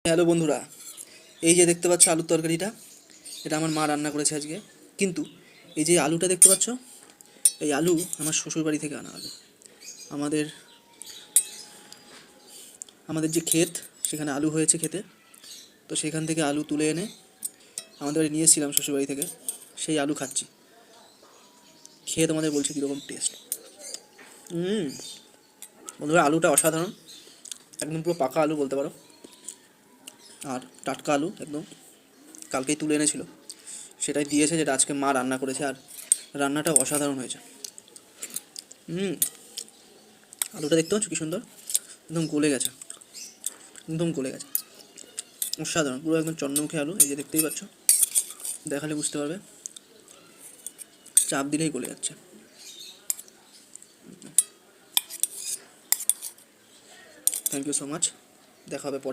Hello বন্ধুরা, এই যে দেখতে পাচ্ছ আলুর তরকারিটা, এটা আমার মা রান্না করেছে আজকে। কিন্তু এই যে আলুটা দেখতে পাচ্ছ, এই আলু আমার শ্বশুরবাড়ি থেকে আনা আলু। আমাদের আমাদের যে ক্ষেত, সেখানে আলু হয়েছে খেতে, তো সেখান থেকে আলু তুলে এনে আমাদের বাড়ি নিয়ে এসেছিলাম শ্বশুরবাড়ি থেকে। সেই আলু খাচ্ছি, খেয়ে তোমাদের বলছি কীরকম টেস্ট। বন্ধুরা, আলুটা অসাধারণ, একদম পুরো পাকা আলু বলতে পারো। আর টাটকা আলু একদম, কালকেই তুলে এনেছিল, সেটাই দিয়েছে, যেটা আজকে মা রান্না করেছে। আর রান্নাটা অসাধারণ হয়েছে। আলুটা দেখতে পাচ্ছ কি সুন্দর, একদম গলে গেছে, একদম গলে গেছে, অসাধারণ, পুরো একদম চন্দ্রমুখী আলু। এই যে দেখতেই পাচ্ছ, দেখালে বুঝতে পারবে, চাপ দিলেই গলে যাচ্ছে। থ্যাংক ইউ সো মাচ, দেখা হবে পরে।